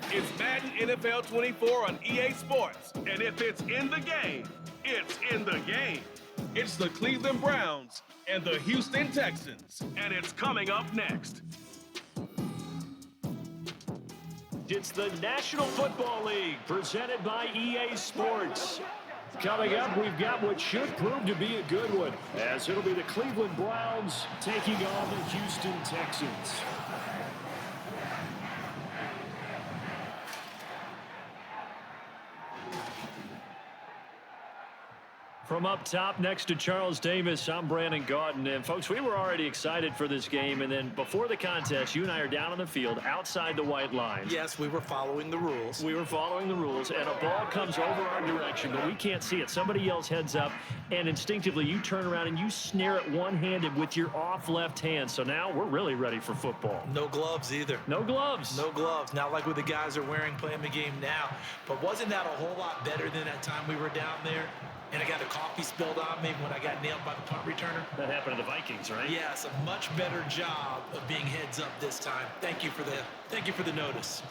It's Madden NFL 24 on EA Sports. And if it's in the game, it's in the game. It's the Cleveland Browns and the Houston Texans. And it's coming up next. It's the National Football League presented by EA Sports. Coming up, we've got what should prove to be a good one, as it'll be the Cleveland Browns taking on the Houston Texans. From up top next to Charles Davis, I'm Brandon Gaudin. And, folks, we were already excited for this game. And then before the contest, you and I are down on the field outside the white lines. Yes, we were following the rules. We were following the rules, and a ball comes over our direction, but we can't see it. Somebody yells heads up, and instinctively you turn around and you snare it one-handed with your off left hand. So now we're really ready for football. No gloves either. No gloves. No gloves. Not like what the guys are wearing playing the game now. But wasn't that a whole lot better than that time we were down there? And I got the coffee spilled on me when I got nailed by the punt returner. That happened to the Vikings, right? Yes, a much better job of being heads up this time. Thank you for the notice.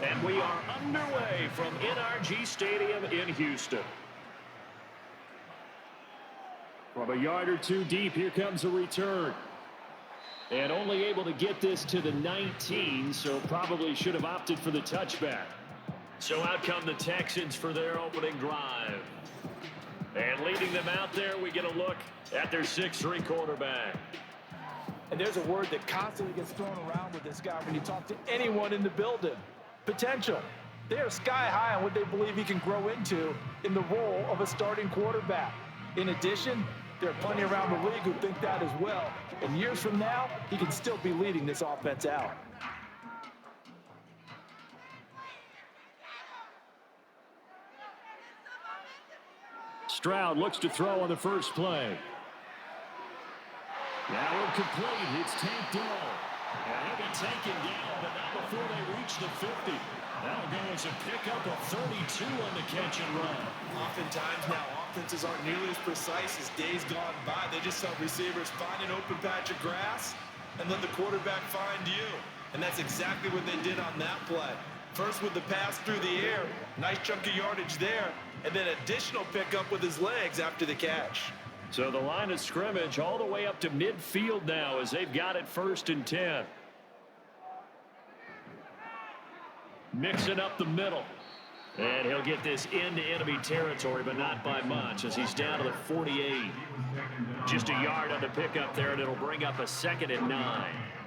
And we are underway from NRG Stadium in Houston. From a yard or two deep, here comes a return. And only able to get this to the 19, so probably should have opted for the touchback. So out come the Texans for their opening drive. And leading them out there, we get a look at their 6'3" quarterback. And there's a word that constantly gets thrown around with this guy when you talk to anyone in the building. Potential. They are sky high on what they believe he can grow into in the role of a starting quarterback. In addition, there are plenty around the league who think that as well. And years from now, he can still be leading this offense out. Stroud looks to throw on the first play. Now incomplete. It's tanked down. And he'll be taken down, but not before they reach the 50. That'll go as a pickup of 32 on the catch and run. Oftentimes now, offenses aren't nearly as precise as days gone by. They just help receivers find an open patch of grass and let the quarterback find you. And that's exactly what they did on that play. First with the pass through the air, nice chunk of yardage there, and then additional pickup with his legs after the catch. So the line of scrimmage all the way up to midfield now as they've got it 1st and 10. Mixing up the middle. And he'll get this into enemy territory, but not by much as he's down to the 48. Just a yard on the pickup there, and it'll bring up a 2nd and 9.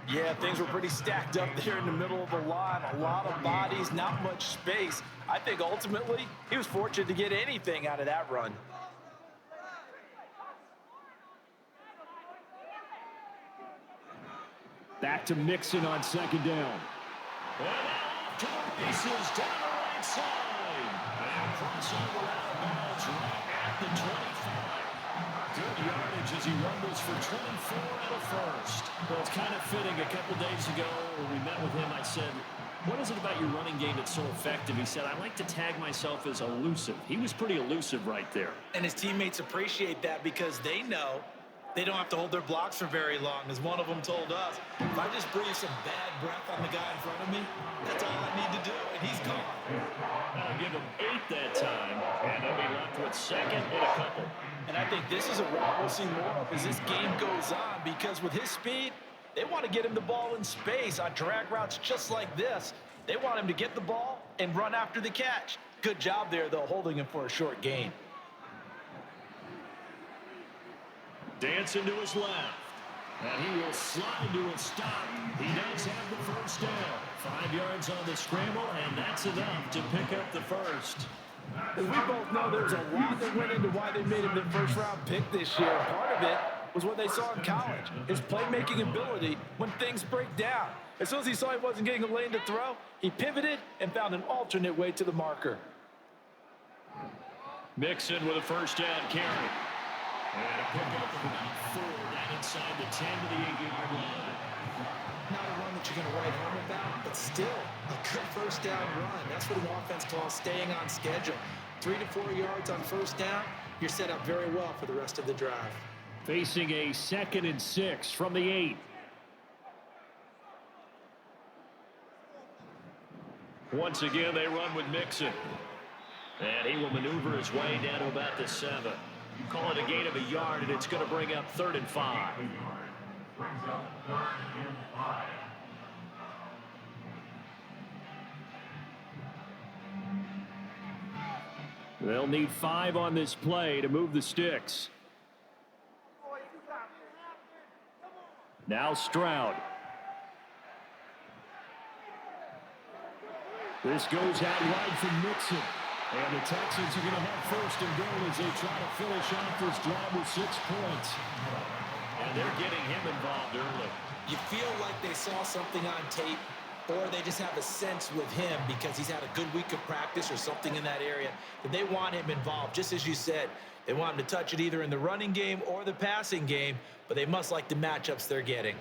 Yeah, things were pretty stacked up there in the middle of the line. A lot of bodies, not much space. I think ultimately he was fortunate to get anything out of that run. Back to Mixon on 2nd down. And off to the races down the right side. And crossover out of bounds right at the 25. Good yardage as he rumbles for 24 and a first. Well, it's kind of fitting. A couple days ago when we met with him, I said, what is it about your running game that's so effective? He said, I like to tag myself as elusive. He was pretty elusive right there. And his teammates appreciate that because they know they don't have to hold their blocks for very long. As one of them told us, if I just breathe some bad breath on the guy in front of me, that's all I need to do, and he's gone. I'll give him 8 that time, and they'll be left with 2nd and a couple. And I think this is a route we'll see more of as this game goes on, because with his speed, they want to get him the ball in space on drag routes just like this. They want him to get the ball and run after the catch. Good job there, though, holding him for a short gain. Dancing to his left. And he will slide to a stop. He does have the first down. 5 yards on the scramble, and that's enough to pick up the first. As we both know, there's a lot that went into why they made him their first-round pick this year. Part of it was what they saw in college, his playmaking ability when things break down. As soon as he saw he wasn't getting a lane to throw, he pivoted and found an alternate way to the marker. Mixon with a first down carry. And a pickup of about 4 down inside the 10 to the 8-yard line. Not a run that you're going to write home about, but still a good first down run. That's what an offense calls staying on schedule. 3 to 4 yards on first down, you're set up very well for the rest of the drive. Facing a 2nd and 6 from the 8. Once again, they run with Mixon. And he will maneuver his way down to about the 7. Call it a gain of a yard, and it's going to bring up 3rd and 5. They'll need 5 on this play to move the sticks. Now Stroud. This goes out wide from Mixon. And the Texans are going to have 1st and goal as they try to finish off this drive with 6 points. And they're getting him involved early. You feel like they saw something on tape, or they just have a sense with him because he's had a good week of practice or something in that area that they want him involved. Just as you said, they want him to touch it either in the running game or the passing game, but they must like the matchups they're getting.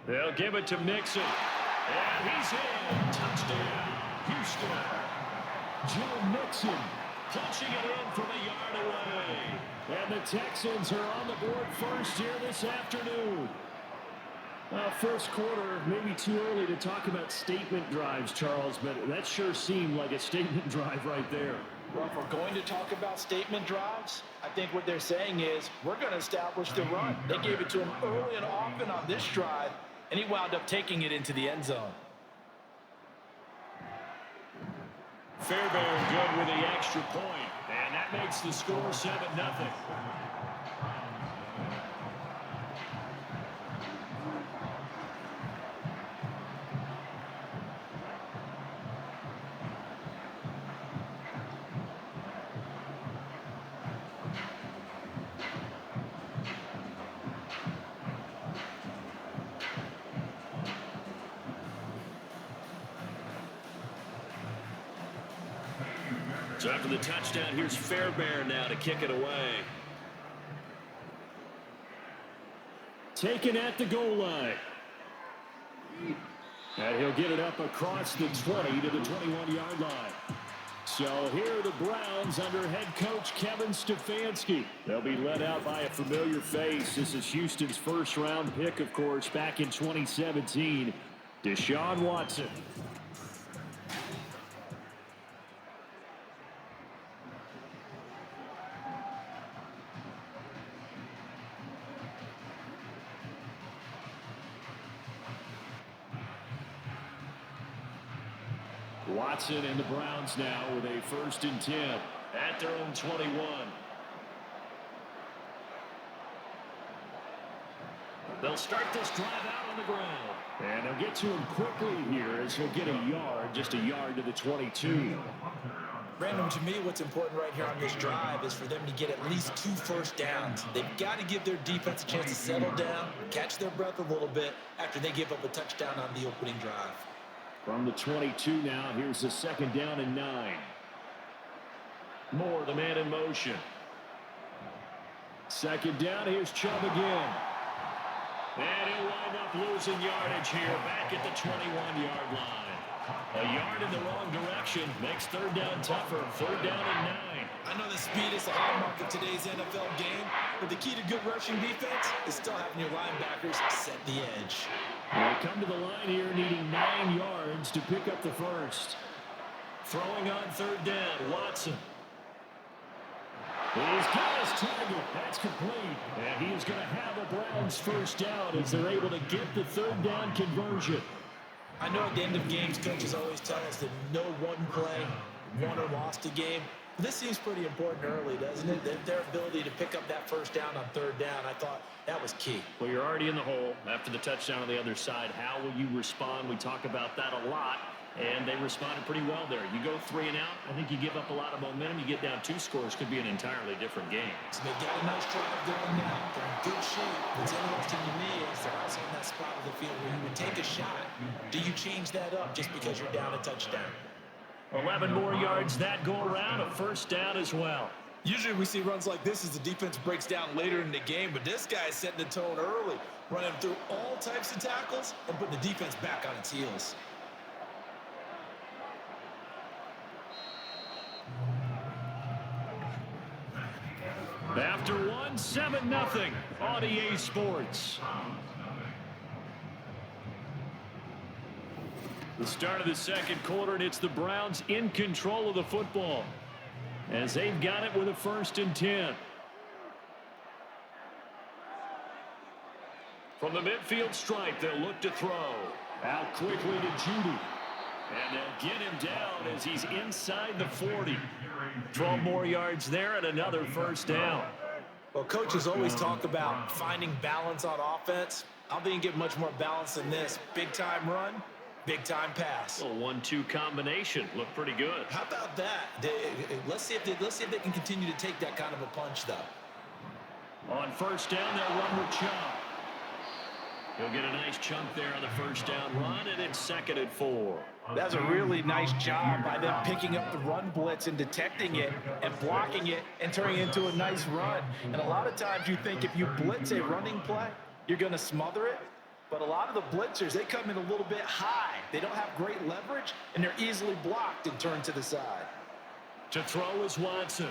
They'll give it to Mixon. And he's in. Touchdown, Houston. Joe Mixon punching it in from a yard away. And the Texans are on the board first here this afternoon. First quarter, maybe too early to talk about statement drives, Charles, but that sure seemed like a statement drive right there. Well, if we're going to talk about statement drives, I think what they're saying is we're going to establish the run. They gave it to him early and often on this drive, and he wound up taking it into the end zone. Fairbairn good with the extra point, and that makes the score 7-0. So after the touchdown, here's Fairbairn now to kick it away. Taken at the goal line. And he'll get it up across the 20 to the 21-yard line. So here are the Browns under head coach Kevin Stefanski. They'll be led out by a familiar face. This is Houston's first-round pick, of course, back in 2017, Deshaun Watson. Watson and the Browns now with a 1st and 10 at their own 21. They'll start this drive out on the ground. And they'll get to him quickly here as he'll get a yard, just a yard to the 22. Brandon, to me, what's important right here on this drive is for them to get at least 2 first downs. They've got to give their defense a chance to settle down, catch their breath a little bit after they give up a touchdown on the opening drive. From the 22 now, here's the 2nd down and 9. Moore, the man in motion. 2nd down, here's Chubb again. And he'll wind up losing yardage here back at the 21-yard line. A yard in the wrong direction makes 3rd down tougher. 3rd down and 9. I know the speed is the hallmark of today's NFL game, but the key to good rushing defense is still having your linebackers set the edge. They come to the line here needing 9 yards to pick up the first. Throwing on 3rd down, Watson. He's got his target. That's complete. And he is going to have a Browns first down as they're able to get the 3rd down conversion. I know at the end of games, coaches always tell us that no one play won or lost a game. This seems pretty important early, doesn't it? Their ability to pick up that first down on 3rd down, I thought that was key. Well, you're already in the hole after the touchdown on the other side. How will you respond? We talk about that a lot, and they responded pretty well there. You go 3 and out, I think you give up a lot of momentum. You get down 2 scores, could be an entirely different game. So they've got a nice drive going now. They're in good shape. What's interesting to me is they're also in that spot of the field where you would take a shot. Do you change that up just because you're down a touchdown? 11 more yards that go around, a first down as well. Usually we see runs like this as the defense breaks down later in the game, but this guy is setting the tone early, running through all types of tackles and putting the defense back on its heels. After one, 7-0 on EA Sports. The start of the second quarter, and it's the Browns in control of the football as they've got it with a 1st and 10. From the midfield stripe, they'll look to throw. Out quickly to Judy. And they'll get him down as he's inside the 40. 12 more yards there and another 1st down. Well, coaches always talk about finding balance on offense. I don't think you get much more balance than this. Big-time run, big-time pass. A 1-2 combination. Looked pretty good. How about that? Let's see if they can continue to take that kind of a punch, though. On 1st down, they'll run with Chop. He'll get a nice chunk there on the 1st down run, and it's 2nd and 4. That's a really nice job by them picking up the run blitz and detecting it and blocking it and turning it into a nice run. And a lot of times you think if you blitz a running play, you're going to smother it. But a lot of the blitzers, they come in a little bit high. They don't have great leverage, and they're easily blocked and turned to the side. To throw is Watson.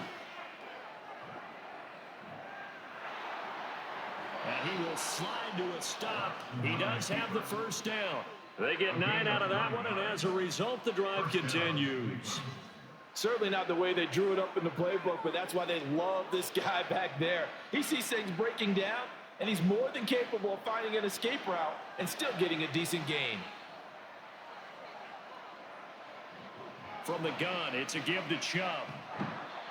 And he will slide to a stop. He does have the 1st down. They get 9 out of that one, and as a result, the drive continues. Certainly not the way they drew it up in the playbook, but that's why they love this guy back there. He sees things breaking down, and he's more than capable of finding an escape route and still getting a decent gain. From the gun, it's a give to Chubb.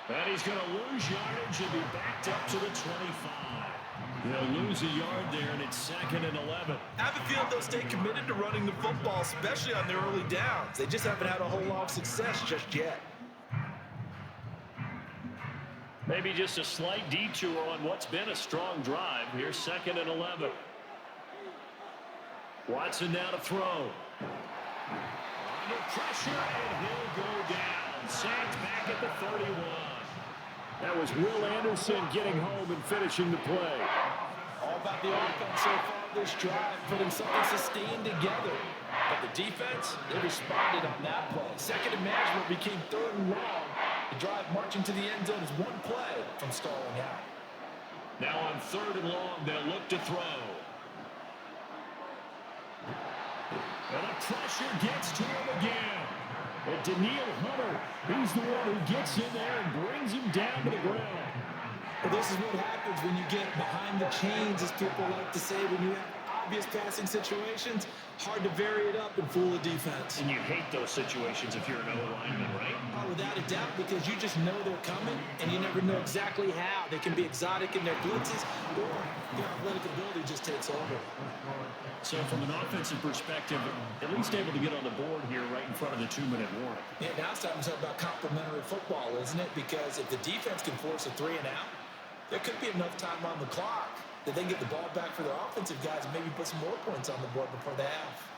And he's going to lose yardage and be backed up to the 25. They'll lose a yard there, and it's 2nd and 11. I have a feeling they'll stay committed to running the football, especially on their early downs. They just haven't had a whole lot of success just yet. Maybe just a slight detour on what's been a strong drive. Here's 2nd and 11. Watson now to throw. Under pressure, and he'll go down. Sacked back at the 31. That was Will Anderson getting home and finishing the play. All about the offense so far this drive, putting something sustained together. But the defense, they responded on that play. 2nd and management became 3rd and long. The drive marching to the end zone is one play from stalling out. Now on 3rd and long, they'll look to throw. And the pressure gets to him again. And Daniil Hunter, he's the one who gets in there and brings him down to the ground. Well, this is what happens when you get behind the chains, as people like to say, when you have obvious passing situations. Hard to vary it up and fool the defense. And you hate those situations if you're an O-lineman, right? Oh, without a doubt, because you just know they're coming, and you never know exactly how. They can be exotic in their blitzes, or their athletic ability just takes over. So from an offensive perspective, at least able to get on the board here right in front of the 2-minute warning. Yeah, now it's time to talk about complementary football, isn't it? Because if the defense can force a 3 and out, there could be enough time on the clock that they can get the ball back for their offensive guys and maybe put some more points on the board before the half.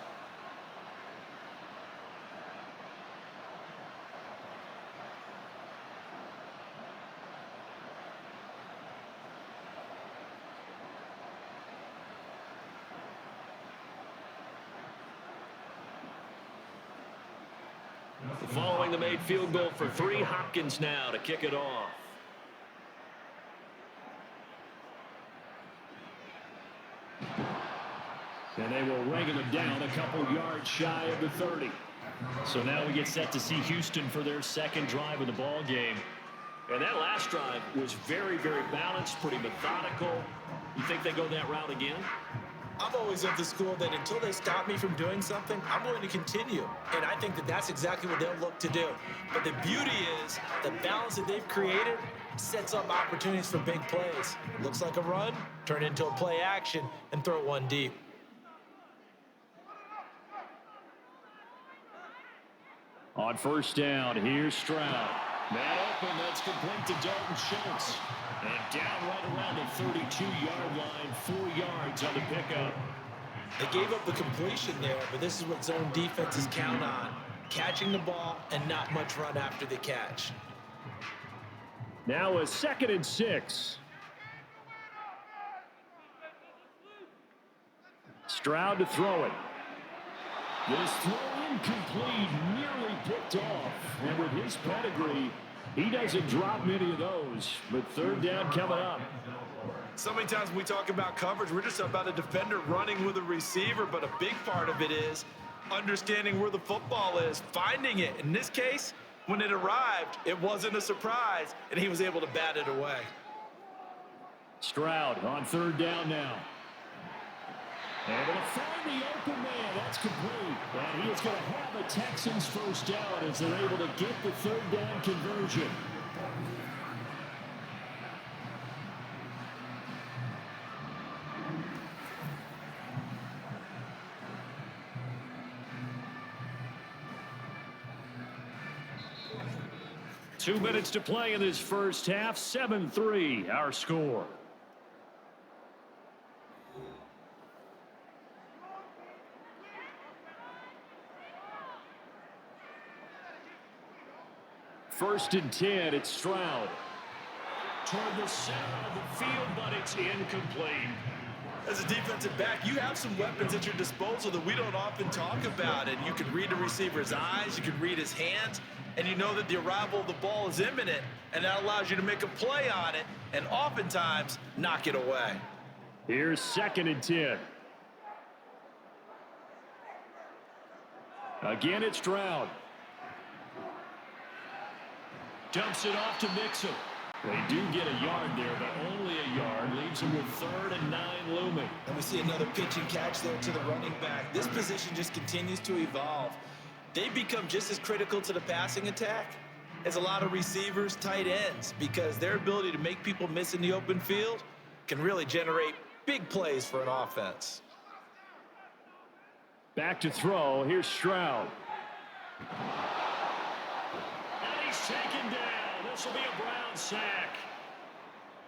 Following the made field goal for 3, Hopkins now to kick it off. And they will wrangle him down a couple yards shy of the 30. So now we get set to see Houston for their 2nd drive of the ball game. And that last drive was very, very balanced, pretty methodical. You think they go that route again? I'm always of the school that until they stop me from doing something, I'm going to continue. And I think that that's exactly what they'll look to do. But the beauty is the balance that they've created sets up opportunities for big plays. Looks like a run, turn it into a play action, and throw one deep. On 1st down, here's Stroud. Man open, that's complete to Dalton Schultz. And down right around the 32-yard line, 4 yards on the pickup. They gave up the completion there, but this is what zone defenses count on. Catching the ball and not much run after the catch. Now a 2nd and 6. Stroud to throw it. This throw incomplete, nearly picked off. And with his pedigree, he doesn't drop many of those. But 3rd down coming up. So many times when we talk about coverage, we're just about a defender running with a receiver, but a big part of it is understanding where the football is, finding it. In this case, when it arrived, it wasn't a surprise, and he was able to bat it away. Stroud on 3rd down now. Able to find the open man. That's complete. And he is going to have a Texans 1st down as they're able to get the 3rd down conversion. Two minutes to play in this first half. 7-3 our score. First and 10, it's Stroud. Toward the center of the field, but it's incomplete. As a defensive back, you have some weapons at your disposal that we don't often talk about. And you can read the receiver's eyes, you can read his hands, and you know that the arrival of the ball is imminent, and that allows you to make a play on it and oftentimes knock it away. Here's 2nd and 10. Again, it's Stroud. Dumps it off to Mixon. They do get a yard there, but only a yard. Leaves them with 3rd and 9 looming. And we see another pitch and catch there to the running back. This position just continues to evolve. They become just as critical to the passing attack as a lot of receivers, tight ends, because their ability to make people miss in the open field can really generate big plays for an offense. Back to throw. Here's Stroud. Taken down. This will be a Browns sack.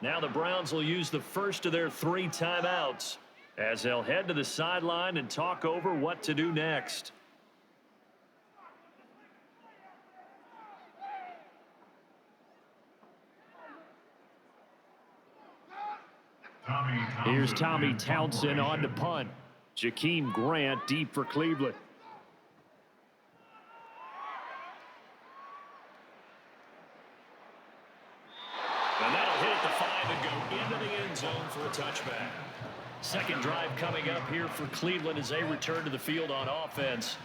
Now the Browns will use the first of their 3 timeouts as they'll head to the sideline and talk over what to do next. Here's Tommy Townsend on to punt. Jakeem Grant deep for Cleveland. And that'll hit at the 5 and go into the end zone for a touchback. Second drive coming up here for Cleveland as they return to the field on offense.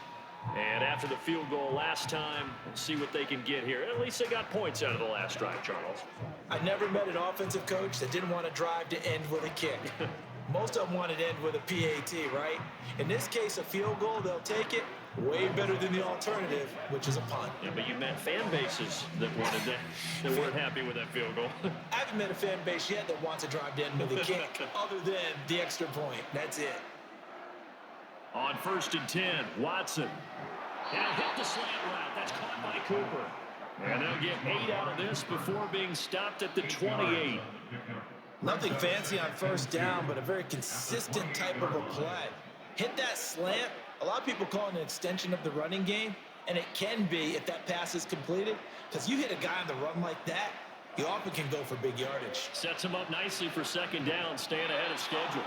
And after the field goal last time, we'll see what they can get here. At least they got points out of the last drive, Charles. I never met an offensive coach that didn't want to drive to end with a kick. Most of them wanted to end with a PAT, right? In this case, a field goal, they'll take it. Way better than the alternative, which is a punt. Yeah, but you met fan bases that wanted that weren't happy with that field goal. I haven't met a fan base yet that wants to drive to end with a kick other than the extra point. That's it. On 1st and 10, Watson. And he'll hit the slant route. That's caught by Cooper. And they'll get 8 out of this before being stopped at the 28. Nothing fancy on 1st down, but a very consistent type of a play. Hit that slant. A lot of people call it an extension of the running game, and it can be if that pass is completed, because you hit a guy on the run like that, you often can go for big yardage. Sets him up nicely for 2nd down, staying ahead of schedule.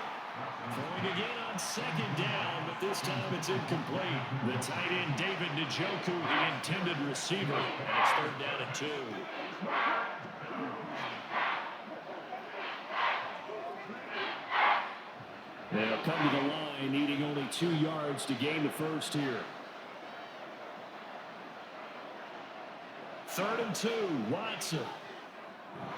Throwing again on 2nd down, but this time it's incomplete. The tight end, David Njoku, the intended receiver, and it's 3rd down and 2. They'll come to the line, needing only 2 yards to gain the first here. 3rd and 2, Watson.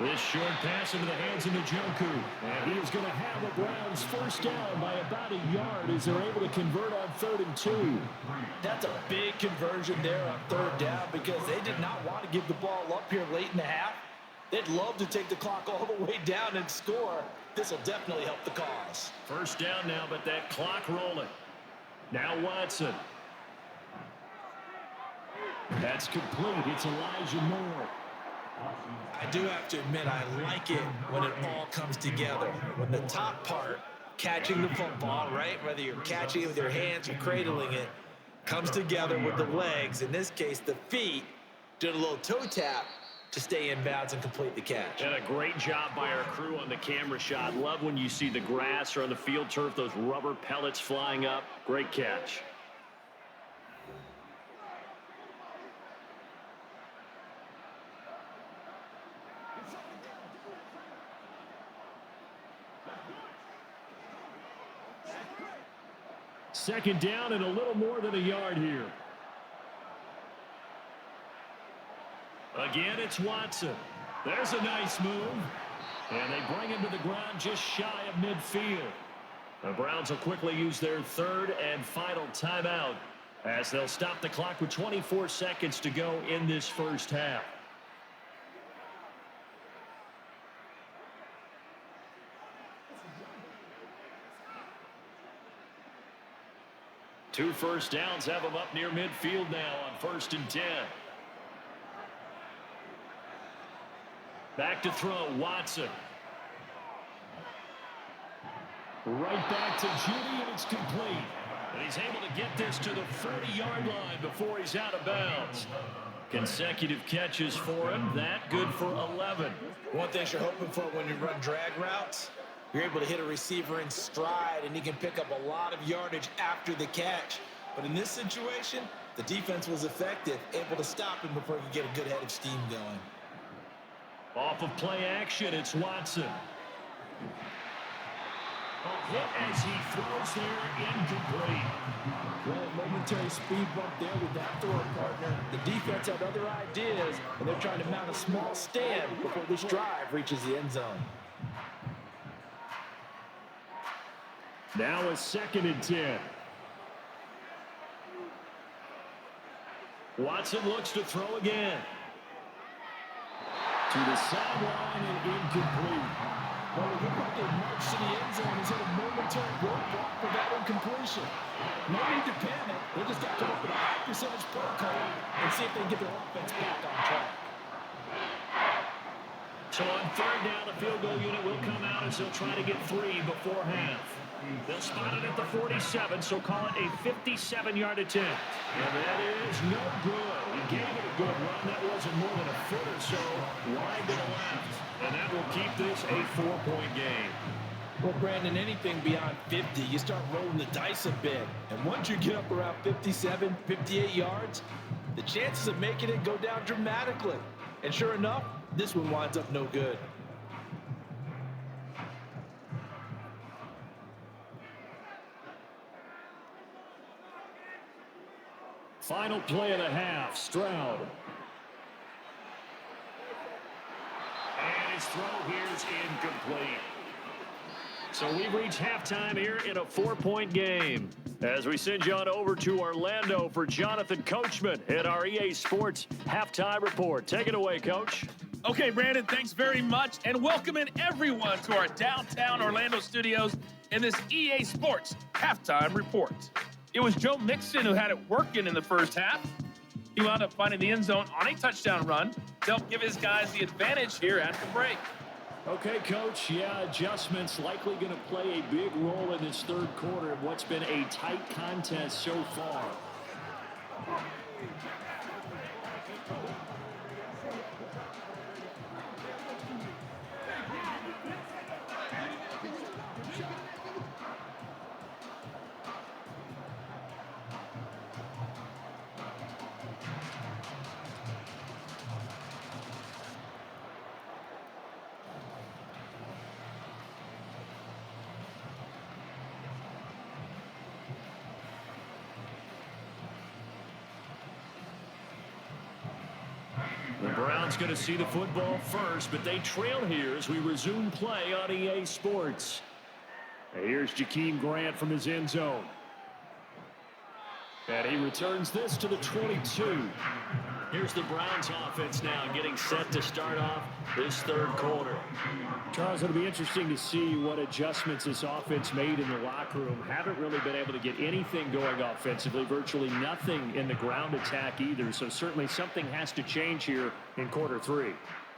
This short pass into the hands of Njoku. And he is going to have the Browns 1st down by about a yard as they're able to convert on 3rd and 2. That's a big conversion there on 3rd down because they did not want to give the ball up here late in the half. They'd love to take the clock all the way down and score. This will definitely help the cause. 1st down now, but that clock rolling. Now Watson. That's complete. It's Elijah Moore. I do have to admit, I like it when it all comes together. When the top part, catching the football, right, whether you're catching it with your hands or cradling it, comes together with the legs, in this case the feet, doing a little toe tap, to stay inbounds and complete the catch. And a great job by our crew on the camera shot. Love when you see the grass or on the field turf, those rubber pellets flying up. Great catch. Second down and a little more than a yard here. Again, it's Watson. There's a nice move. And they bring him to the ground just shy of midfield. The Browns will quickly use their third and final timeout as they'll stop the clock with 24 seconds to go in this first half. Two first downs have them up near midfield now on 1st and 10. Back to throw, Watson. Right back to Judy, and it's complete. And he's able to get this to the 40-yard line before he's out of bounds. Consecutive catches for him. That good for 11. One thing you're hoping for when you run drag routes, you're able to hit a receiver in stride, and he can pick up a lot of yardage after the catch. But in this situation, the defense was effective, able to stop him before he could get a good head of steam going. Off of play action, it's Watson. A hit as he throws there, incomplete. Well, a momentary speed bump there with that throw partner. The defense had other ideas, and they're trying to mount a small stand before this drive reaches the end zone. Now a 2nd and 10. Watson looks to throw again. To the sideline and incomplete. Well, it looked like they marched to the end zone. He's had a momentary roadblock for that incompletion. No need to panic. They just got to look at a high percentage play call and see if they can get their offense back on track. So on 3rd down, the field goal unit will come out as they'll try to get 3 before half. They'll spot it at the 47, so call it a 57-yard attempt. And that is no good. He gave it a good run. That wasn't more than a foot or so wide to the left. And that will keep this a 4-point game. Well, Brandon, anything beyond 50, you start rolling the dice a bit. And once you get up around 57, 58 yards, the chances of making it go down dramatically. And sure enough, this one winds up no good. Final play of the half, Stroud. And his throw here is incomplete. So we've reached halftime here in a 4-point game. As we send you on over to Orlando for Jonathan Coachman at our EA Sports Halftime Report. Take it away, Coach. Okay, Brandon, thanks very much. And welcome in everyone to our downtown Orlando studios in this EA Sports Halftime Report. It was Joe Mixon who had it working in the first half. He wound up finding the end zone on a touchdown run to help give his guys the advantage here at the break. Okay, Coach. Yeah, adjustments likely going to play a big role in this 3rd quarter of what's been a tight contest so far. The Browns going to see the football first, but they trail here as we resume play on EA Sports. Here's Jakeem Grant from his end zone. And he returns this to the 22. Here's the Browns offense now getting set to start off this 3rd quarter. Charles, it'll be interesting to see what adjustments this offense made in the locker room. Haven't really been able to get anything going offensively, virtually nothing in the ground attack either. So certainly something has to change here in quarter 3.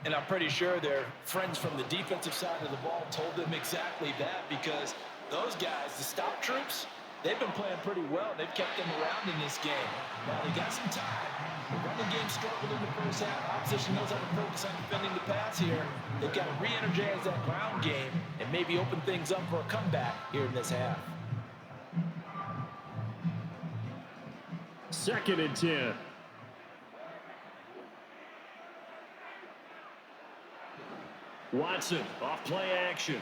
And I'm pretty sure their friends from the defensive side of the ball told them exactly that, because those guys, the stop troops, they've been playing pretty well. They've kept them around in this game. Now they got some time. The running game struggled in the first half. Opposition knows how to focus on defending the pass here. They've got to re-energize that ground game and maybe open things up for a comeback here in this half. 2nd and 10. Watson off play action.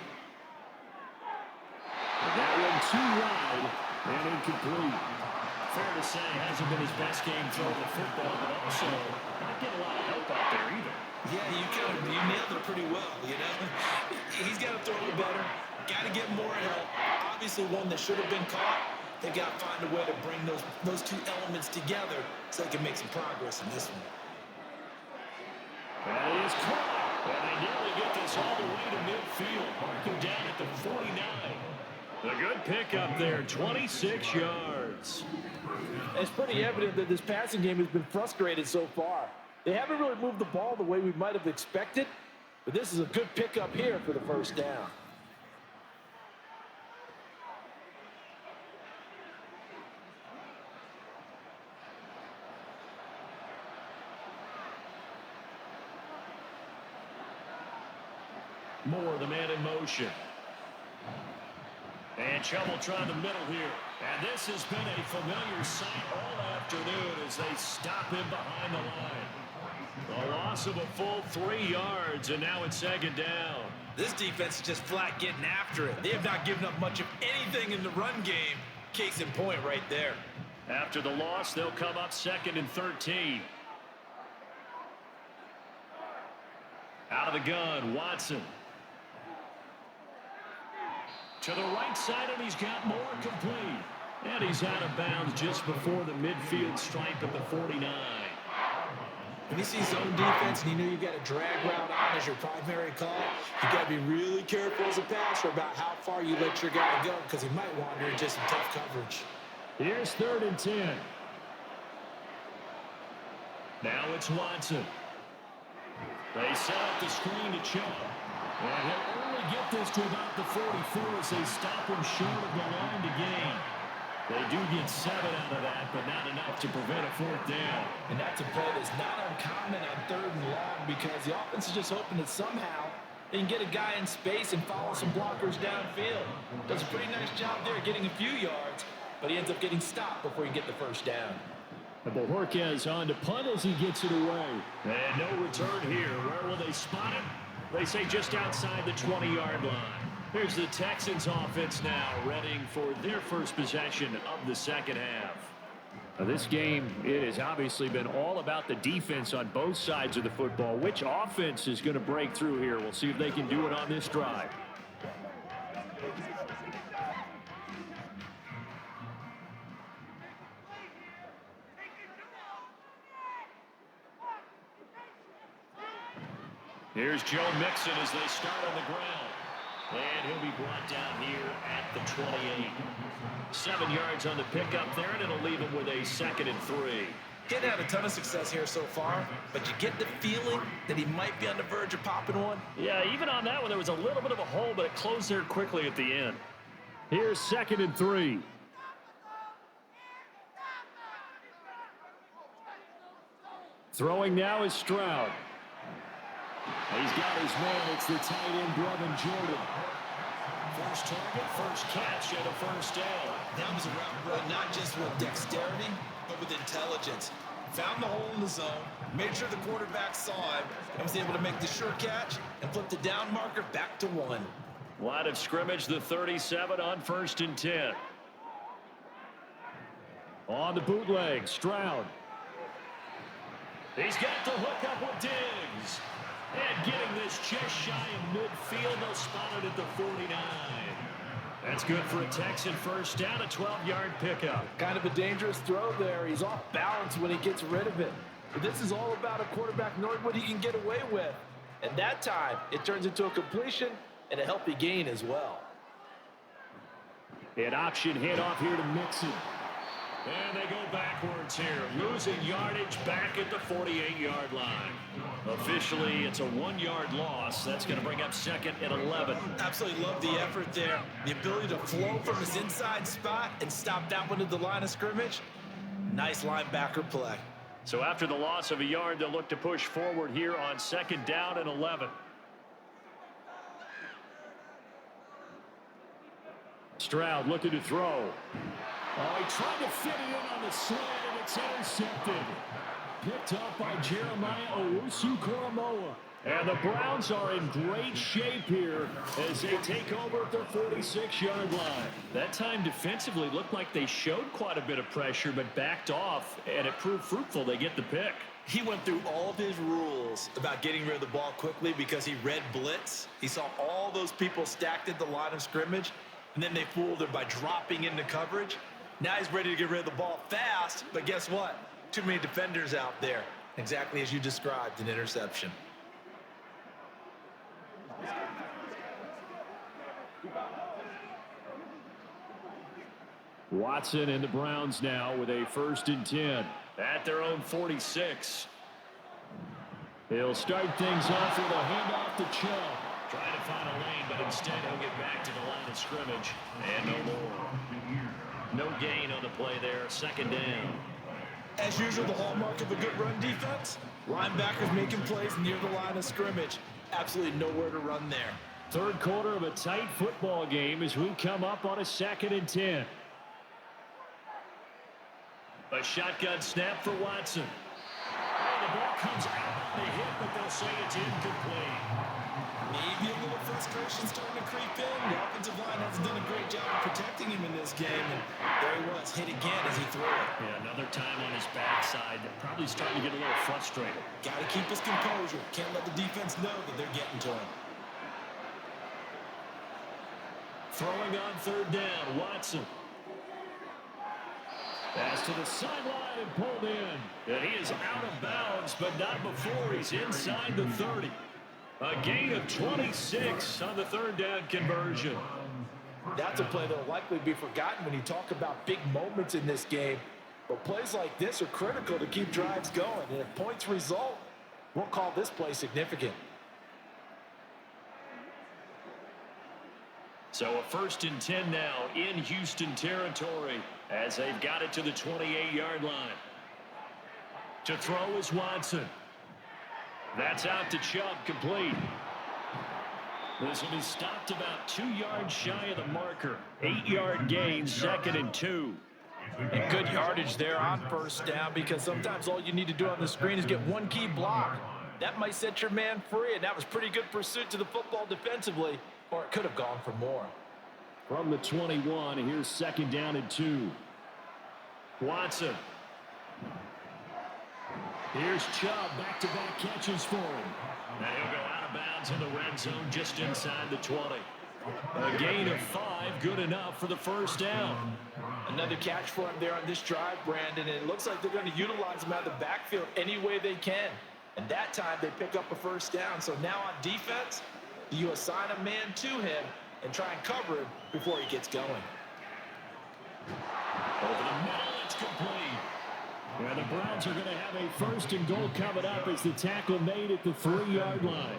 And that one too wide and incomplete. Fair to say, hasn't been his best game throwing the football, but also not getting a lot of help out there either. Yeah, you nailed it pretty well, you know. He's got to throw it better. Got to get more help. Obviously one that should have been caught. They got to find a way to bring those two elements together so they can make some progress in this one. That is caught. And they nearly get this all the way to midfield. Marking down at the 49. A good pickup there, 26 yards. It's pretty evident that this passing game has been frustrated so far. They haven't really moved the ball the way we might have expected, but this is a good pickup here for the first down. Moore, the man in motion. And trouble trying the middle here. And this has been a familiar sight all afternoon as they stop him behind the line. A loss of a full 3 yards, and now it's 2nd down. This defense is just flat getting after it. They have not given up much of anything in the run game. Case in point right there. After the loss, they'll come up 2nd and 13. Out of the gun, Watson. To the right side, and he's got more complete. And he's out of bounds just before the midfield stripe at the 49. When you see zone defense and you know you got a drag route on as your primary call, you got to be really careful as a passer about how far you let your guy go because he might wander into some tough coverage. Here's 3rd and 10. Now it's Watson. They set up the screen to Chubb. And he'll only get this to about the 44 as they stop him short of the line to gain. They do get 7 out of that, but not enough to prevent a 4th down. And that's a play that's not uncommon on 3rd and long because the offense is just hoping that somehow they can get a guy in space and follow some blockers downfield. Does a pretty nice job there getting a few yards, but he ends up getting stopped before you get the 1st down. And Bojorquez on to punt as he gets it away. And no return here. Where will they spot him? They say just outside the 20-yard line. Here's the Texans offense now, readying for their first possession of the 2nd half. Now this game, it has obviously been all about the defense on both sides of the football. Which offense is going to break through here? We'll see if they can do it on this drive. Here's Joe Mixon as they start on the ground. And he'll be brought down here at the 28. 7 yards on the pickup there, and it'll leave him with a 2nd and 3. He's had a ton of success here so far, but you get the feeling that he might be on the verge of popping one. Yeah, even on that one, there was a little bit of a hole, but it closed there quickly at the end. Here's 2nd and 3. Throwing now is Stroud. He's got his man. It's the tight end, Brevin Jordan. First target, first catch, and a 1st down. That was a route run, not just with dexterity, but with intelligence. Found the hole in the zone, made sure the quarterback saw him, and was able to make the sure catch and flip the down marker back to 1. Line of scrimmage, the 37 on 1st and 10. On the bootleg, Stroud. He's got the hook up with Diggs. And getting this just shy of midfield, they'll spot it at the 49. That's good for a Texan 1st down, a 12-yard pickup. Kind of a dangerous throw there. He's off balance when he gets rid of it. But this is all about a quarterback knowing what he can get away with. And that time, it turns into a completion and a healthy gain as well. An option handoff here to Mixon. And they go backwards here, losing yardage back at the 48-yard line. Officially, it's a 1-yard loss. That's going to bring up 2nd and 11. Absolutely love the effort there. The ability to flow from his inside spot and stop that one at the line of scrimmage. Nice linebacker play. So after the loss of a yard, they'll look to push forward here on 2nd down and 11. Stroud looking to throw. Oh, he tried to fit it in on the slant, and it's intercepted. Picked up by Jeremiah Owusu-Koramoah. And the Browns are in great shape here as they take over at their 46-yard line. That time defensively looked like they showed quite a bit of pressure but backed off, and it proved fruitful. They get the pick. He went through all of his rules about getting rid of the ball quickly because he read blitz. He saw all those people stacked at the line of scrimmage, and then they fooled him by dropping into coverage. Now he's ready to get rid of the ball fast, but guess what? Too many defenders out there. Exactly as you described, an interception. Watson and the Browns now with a 1st and 10 at their own 46. He'll start things off with a handoff to Chubb. Trying to find a lane, but instead he'll get back to the line of scrimmage. And no more. No gain on the play there. 2nd down. As usual, the hallmark of a good run defense, linebackers making plays near the line of scrimmage. Absolutely nowhere to run there. 3rd quarter of a tight football game as we come up on a 2nd and 10. A shotgun snap for Watson. And the ball comes out on the hit, but they'll say it's incomplete. Maybe a little frustration starting to creep in. The offensive line hasn't done a great job of protecting him in this game. And there he was, hit again as he threw it. Yeah, another time on his backside. Probably starting to get a little frustrated. Got to keep his composure. Can't let the defense know that they're getting to him. Throwing on 3rd down, Watson. Pass to the sideline and pulled in. And he is out of bounds, but not before he's inside the 30. A gain of 26 on the 3rd down conversion. That's a play that will likely be forgotten when you talk about big moments in this game. But plays like this are critical to keep drives going. And if points result, we'll call this play significant. So a 1st and 10 now in Houston territory as they've got it to the 28-yard line. To throw is Watson. That's out to Chubb, complete. This one is stopped about 2 yards shy of the marker. 8-yard gain, 2nd and 2. And good yardage there on 1st down because sometimes all you need to do on the screen is get one key block. That might set your man free, and that was pretty good pursuit to the football defensively, or it could have gone for more. From the 21, here's 2nd down and 2. Watson. Here's Chubb, back-to-back catches for him. Now he'll go out of bounds in the red zone just inside the 20. A gain of 5, good enough for the 1st down. Another catch for him there on this drive, Brandon, and it looks like they're going to utilize him out of the backfield any way they can. And that time they pick up a 1st down. So now on defense, you assign a man to him and try and cover him before he gets going. Over the middle, it's complete. And the Browns are going to have a 1st and goal coming up as the tackle made at the 3-yard line.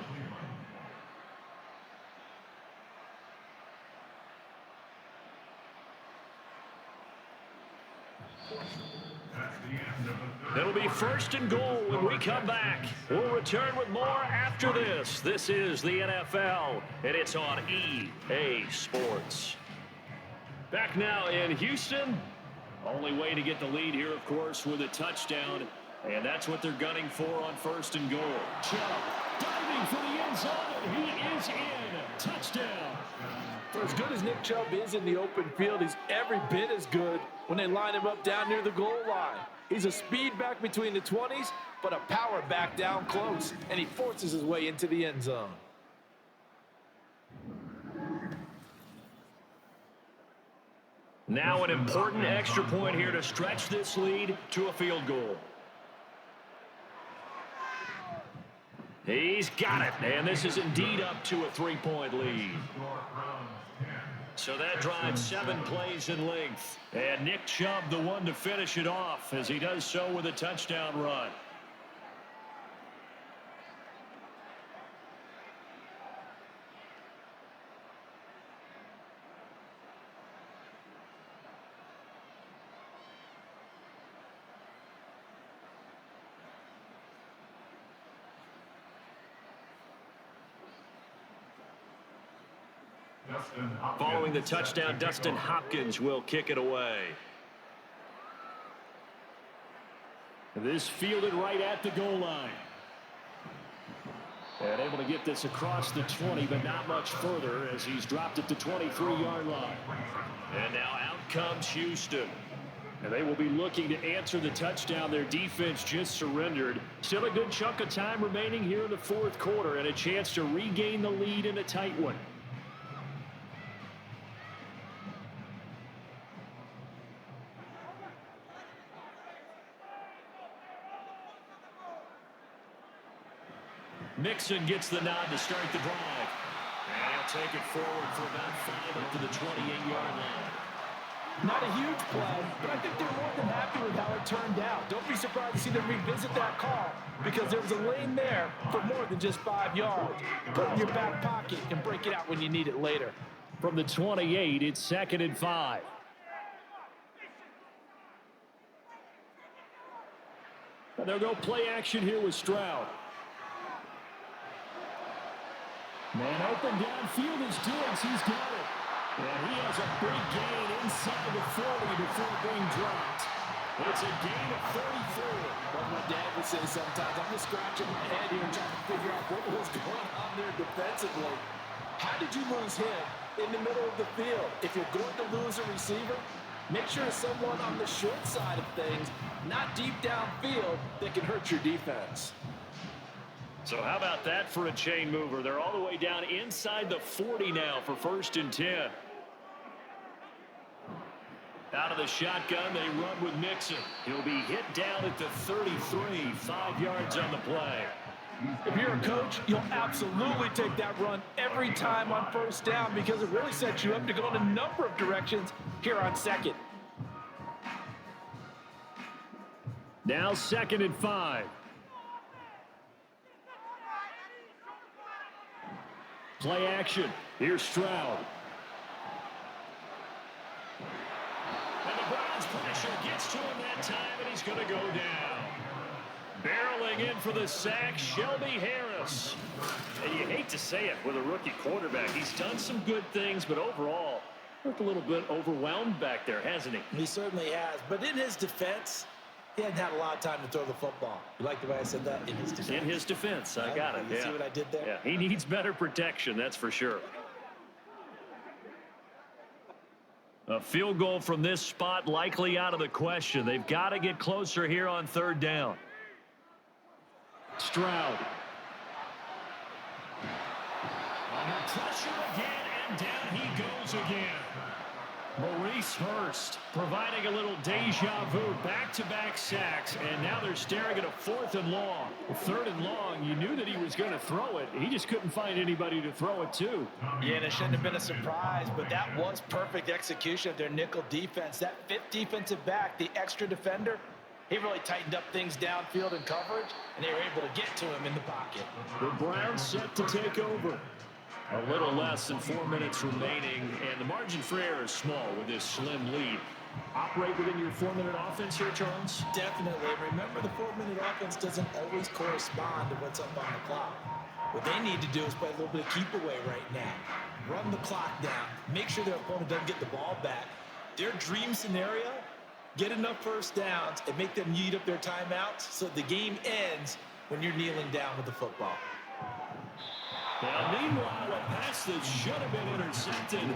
It'll be 1st and goal when we come back. We'll return with more after this. This is the NFL, and it's on EA Sports. Back now in Houston. Only way to get the lead here, of course, with a touchdown. And that's what they're gunning for on 1st and goal. Chubb diving for the end zone, and he is in. Touchdown. For as good as Nick Chubb is in the open field, he's every bit as good when they line him up down near the goal line. He's a speed back between the 20s, but a power back down close, and he forces his way into the end zone. Now an important extra point here to stretch this lead to a field goal. He's got it, and this is indeed up to a 3-point lead. So that drives 7 plays in length. And Nick Chubb, the one to finish it off, as he does so with a touchdown run. Following the touchdown, Dustin Hopkins will kick it away. This fielded right at the goal line. And able to get this across the 20, but not much further as he's dropped it to 23-yard line. And now out comes Houston. And they will be looking to answer the touchdown their defense just surrendered. Still a good chunk of time remaining here in the fourth quarter and a chance to regain the lead in a tight one. Mixon gets the nod to start the drive. And he'll take it forward for about 5 up to the 28-yard line. Not a huge play, but I think they're more than happy with how it turned out. Don't be surprised to see them revisit that call because there was a lane there for more than just 5 yards. Put it in your back pocket and break it out when you need it later. From the 28, it's 2nd and 5. And they'll go play action here with Stroud. Man open downfield is Diggs. He's got it. And he has a big gain inside the 40 before being dropped. It's a gain of 34. Like my dad would say sometimes, I'm just scratching my head here and trying to figure out what was going on there defensively. How did you lose him in the middle of the field? If you're going to lose a receiver, make sure it's someone on the short side of things, not deep downfield, that can hurt your defense. So how about that for a chain mover? They're all the way down inside the 40 now for 1st and 10. Out of the shotgun, they run with Mixon. He'll be hit down at the 33, 5 yards on the play. If you're a coach, you'll absolutely take that run every time on 1st down because it really sets you up to go in a number of directions here on 2nd. Now 2nd and 5. Play action. Here's Stroud. And the Browns pressure gets to him that time, and he's going to go down. Barreling in for the sack, Shelby Harris. And you hate to say it with a rookie quarterback. He's done some good things, but overall, looked a little bit overwhelmed back there, hasn't he? He certainly has. But in his defense, he hadn't had a lot of time to throw the football. You like the way I said that? In his defense. In his defense. I got it. You see what I did there? Yeah, he needs better protection, that's for sure. A field goal from this spot likely out of the question. They've got to get closer here on 3rd down. Stroud. Under pressure again, and down he goes again. Maurice Hurst providing a little deja vu, back-to-back sacks, and now they're staring at a 4th and long. 3rd and long, you knew that he was going to throw it. He just couldn't find anybody to throw it to. Yeah, and it shouldn't have been a surprise, but that was perfect execution of their nickel defense. That 5th defensive back, the extra defender, he really tightened up things downfield in coverage, and they were able to get to him in the pocket. The Browns set to take over. A little less than 4 minutes remaining, and the margin for error is small with this slim lead. Operate within your 4-minute offense here, Charles? Definitely. Remember, the 4-minute offense doesn't always correspond to what's up on the clock. What they need to do is play a little bit of keep away right now. Run the clock down. Make sure their opponent doesn't get the ball back. Their dream scenario, get enough 1st downs and make them eat up their timeouts so the game ends when you're kneeling down with the football. Now, meanwhile, a pass that should have been intercepted,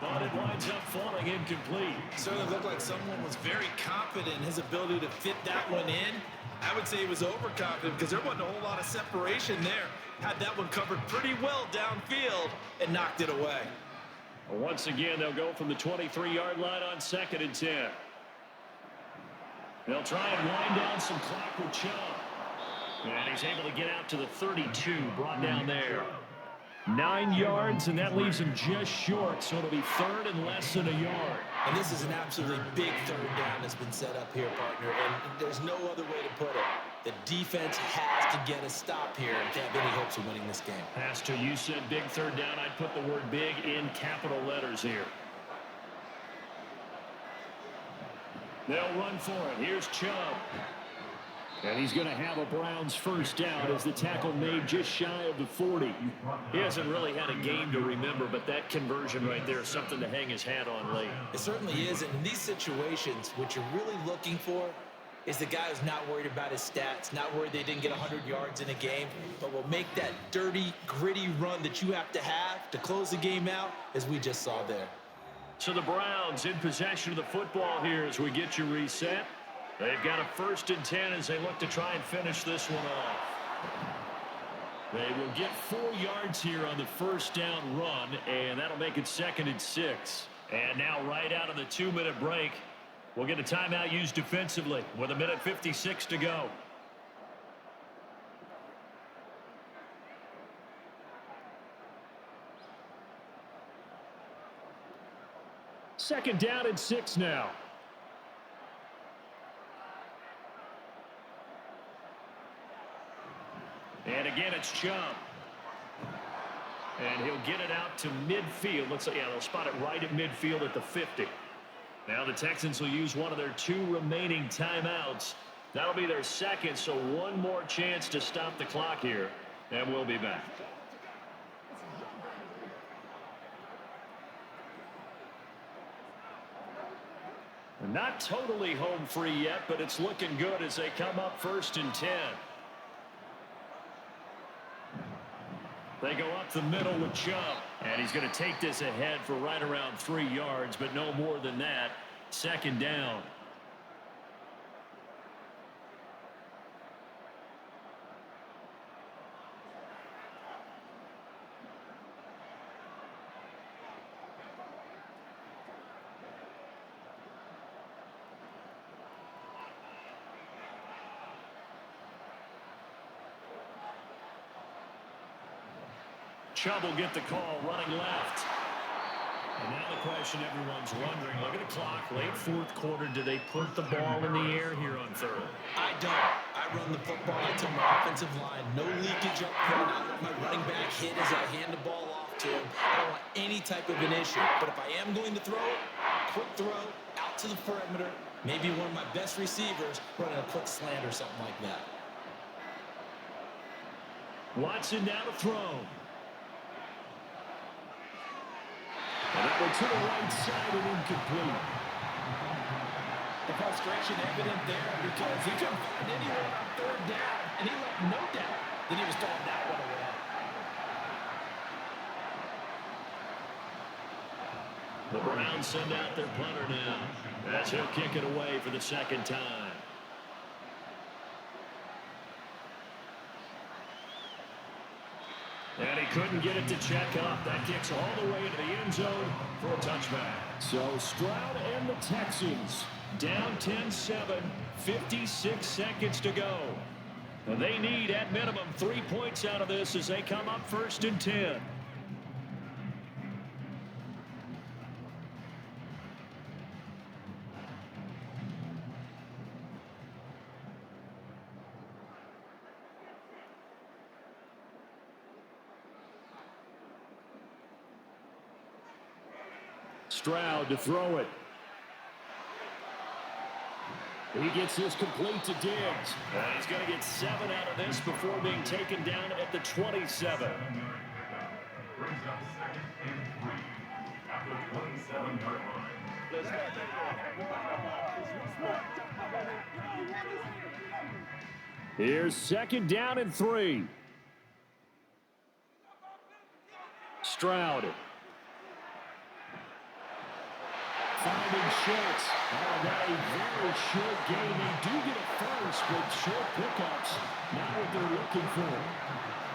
but it winds up falling incomplete. Certainly looked like someone was very confident in his ability to fit that one in. I would say he was overconfident because there wasn't a whole lot of separation there. Had that one covered pretty well downfield and knocked it away. Once again, they'll go from the 23-yard line on 2nd and 10. They'll try and wind down some clock with Chubb. And he's able to get out to the 32, brought down there. 9 yards, and that leaves him just short, so it'll be 3rd and less than a yard. And this is an absolutely big 3rd down that's been set up here, partner, and there's no other way to put it. The defense has to get a stop here to have any hopes of winning this game. Pastor, you said big 3rd down. I'd put the word big in capital letters here. They'll run for it. Here's Chubb. And he's going to have a Browns first down as the tackle made just shy of the 40. He hasn't really had a game to remember, but that conversion right there is something to hang his hat on late. It certainly is, and in these situations, what you're really looking for is the guy who's not worried about his stats, not worried they didn't get 100 yards in a game, but will make that dirty, gritty run that you have to close the game out, as we just saw there. So the Browns in possession of the football here as we get you reset. They've got a 1st and 10 as they look to try and finish this one off. They will get 4 yards here on the first down run, and that'll make it 2nd and 6. And now right out of the 2-minute break, we'll get a timeout used defensively with 1:56 to go. Second down and 6 now. And again, it's Chubb. And he'll get it out to midfield. Looks like, yeah, they'll spot it right at midfield at the 50. Now the Texans will use one of their 2 remaining timeouts. That'll be their 2nd, so one more chance to stop the clock here. And we'll be back. Not totally home free yet, but it's looking good as they come up 1st and 10. They go up the middle with Chubb, and he's going to take this ahead for right around 3 yards, but no more than that. 2nd down. Chubb will get the call running left. And now the question everyone's wondering, look at the clock, late 4th quarter, do they put the ball in the air here on 3rd? I don't. I run the football. I tell my offensive line, no leakage up front. I let my running back hit as I hand the ball off to him. I don't want any type of an issue. But if I am going to throw it, quick throw, out to the perimeter, maybe one of my best receivers running a quick slant or something like that. Watson now to throw. And that one to the right side and incomplete. The frustration evident there because he couldn't find anyone on 3rd down, and he left no doubt that he was throwing that one away. The Browns send out their punter now as he'll kick it away for the 2nd time. And he couldn't get it to check up. That kicks all the way into the end zone for a touchback. So Stroud and the Texans down 10-7, 56 seconds to go. And they need at minimum 3 points out of this as they come up 1st and 10. Stroud to throw it. He gets this complete to Diggs. And he's going to get 7 out of this before being taken down at the 27. Here's 2nd down and 3. Stroud. Finding Schultz. Oh, not a very short game. They do get a first, but short pickups, not what they're looking for.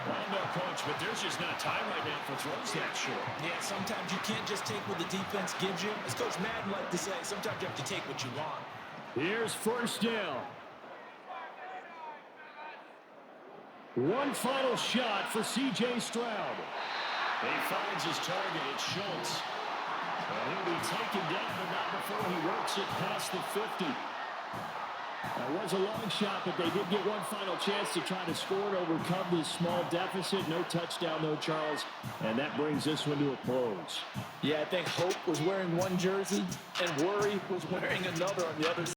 Well, no, Coach, but there's just not time right now for throws that short. Yeah, sometimes you can't just take what the defense gives you. As Coach Madden liked to say, sometimes you have to take what you want. Here's 1st down. One final shot for C.J. Stroud. He finds his target. It's Schultz. And he'll be taken down, but not before he works it past the 50. That was a long shot, but they did get one final chance to try to score and overcome this small deficit. No touchdown, though, Charles. And that brings this one to a close. Yeah, I think Hope was wearing one jersey and Worry was wearing another on the other side.